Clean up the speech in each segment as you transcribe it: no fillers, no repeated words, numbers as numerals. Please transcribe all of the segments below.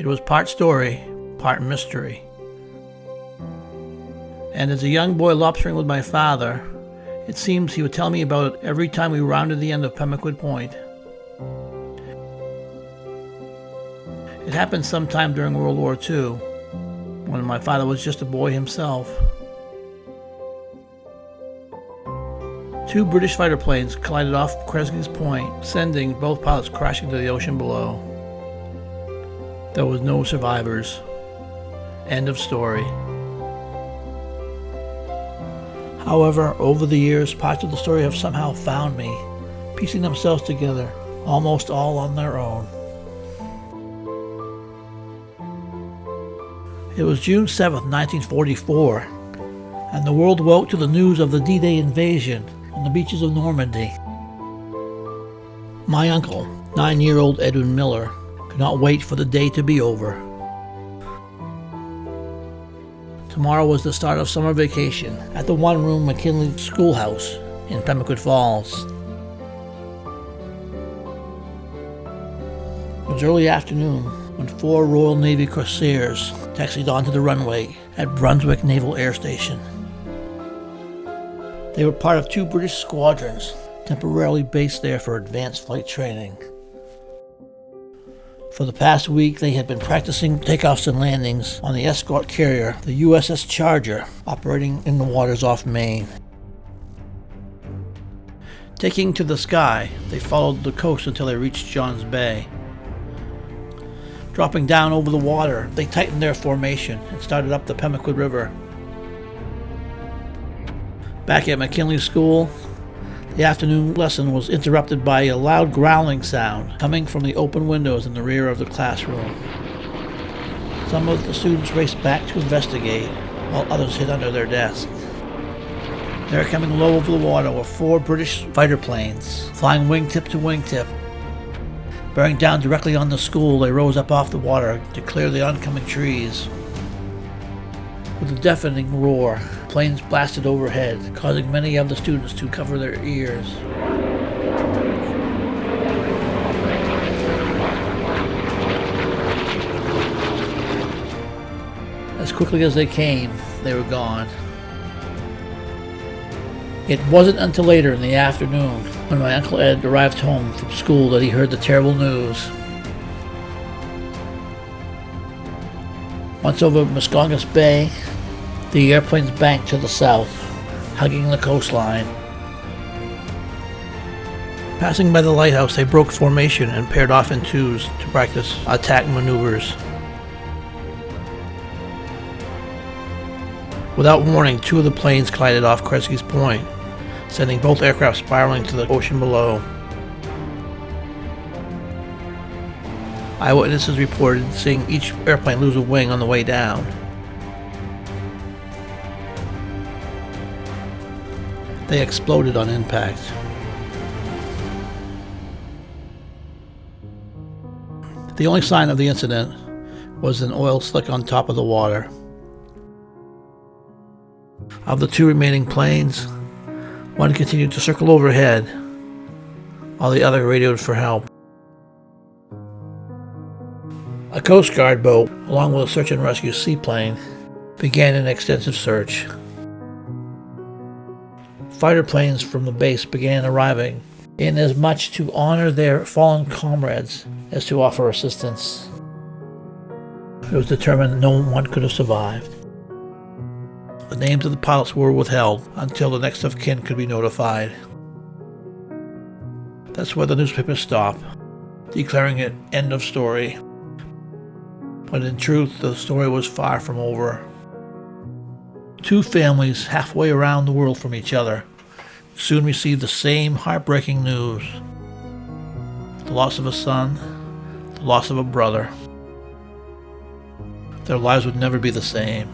It was part story, part mystery. And as a young boy lobstering with my father, it seems he would tell me about it every time we rounded the end of Pemaquid Point. It happened sometime during World War II, when my father was just a boy himself. 2 British fighter planes collided off Pemaquid Point, sending both pilots crashing to the ocean below. There was no survivors. End of story. However, over the years, parts of the story have somehow found me, piecing themselves together, almost all on their own. It was June 7th, 1944, and the world woke to the news of the D-Day invasion on the beaches of Normandy. My uncle, 9-year-old Edwin Miller, could not wait for the day to be over. Tomorrow was the start of summer vacation at the one-room McKinley Schoolhouse in Pemaquid Falls. It was early afternoon when 4 Royal Navy Corsairs taxied onto the runway at Brunswick Naval Air Station. They were part of 2 British squadrons temporarily based there for advanced flight training. For the past week, they had been practicing takeoffs and landings on the escort carrier, the USS Charger, operating in the waters off Maine. Taking to the sky, they followed the coast until they reached Johns Bay. Dropping down over the water, they tightened their formation and started up the Pemaquid River. Back at McKinley School, the afternoon lesson was interrupted by a loud growling sound coming from the open windows in the rear of the classroom. Some of the students raced back to investigate, while others hid under their desks. There, coming low over the water, were 4 British fighter planes, flying wingtip to wingtip. Bearing down directly on the school, they rose up off the water to clear the oncoming trees. With a deafening roar, planes blasted overhead, causing many of the students to cover their ears. As quickly as they came, they were gone. It wasn't until later in the afternoon, when my Uncle Ed arrived home from school, that he heard the terrible news. Once over Muscongas Bay, the airplanes banked to the south, hugging the coastline. Passing by the lighthouse, they broke formation and paired off in 2s to practice attack maneuvers. Without warning, 2 of the planes collided off Pemaquid Point, sending both aircraft spiraling to the ocean below. Eyewitnesses reported seeing each airplane lose a wing on the way down. They exploded on impact. The only sign of the incident was an oil slick on top of the water. Of the 2 remaining planes, one continued to circle overhead, while the other radioed for help. A Coast Guard boat, along with a search and rescue seaplane, began an extensive search. Fighter planes from the base began arriving, in as much to honor their fallen comrades as to offer assistance. It was determined no one could have survived. The names of the pilots were withheld until the next of kin could be notified. That's where the newspapers stopped, declaring it end of story. But in truth, the story was far from over. 2 families halfway around the world from each other soon received the same heartbreaking news. The loss of a son, the loss of a brother. Their lives would never be the same.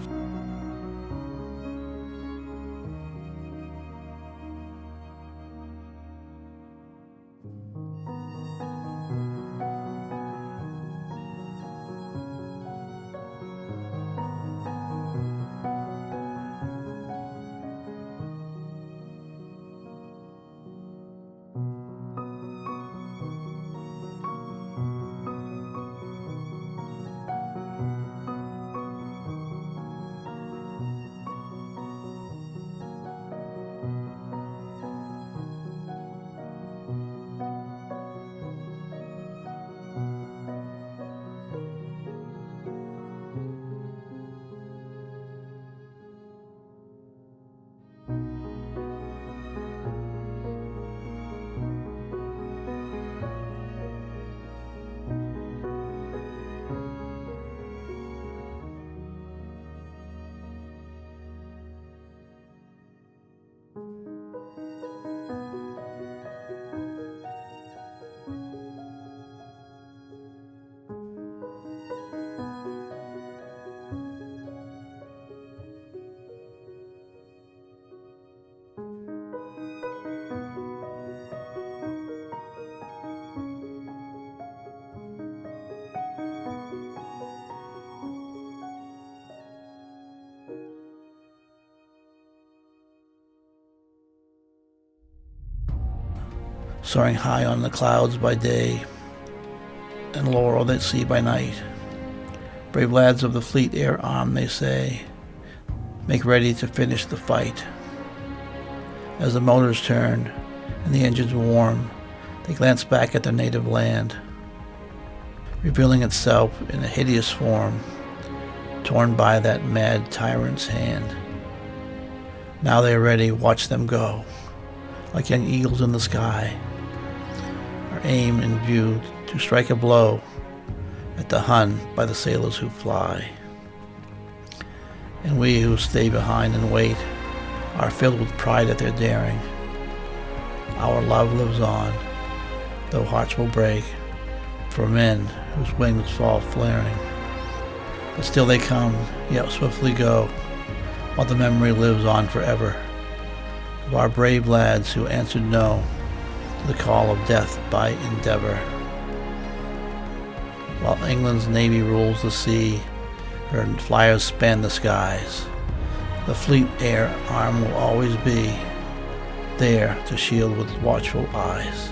soaring high on the clouds by day and laurel at sea by night. Brave lads of the fleet air arm, they say, make ready to finish the fight. As the motors turn and the engines warm, they glance back at their native land, revealing itself in a hideous form, torn by that mad tyrant's hand. Now they are ready, watch them go, like young eagles in the sky, our aim in view to strike a blow at the Hun by the sailors who fly. And we who stay behind and wait are filled with pride at their daring. Our love lives on, though hearts will break, for men whose wings fall flaring. But still they come, yet swiftly go, while the memory lives on forever, of our brave lads who answered no to the call of death by endeavor. While England's navy rules the sea, her flyers span the skies, the fleet air arm will always be there to shield with watchful eyes.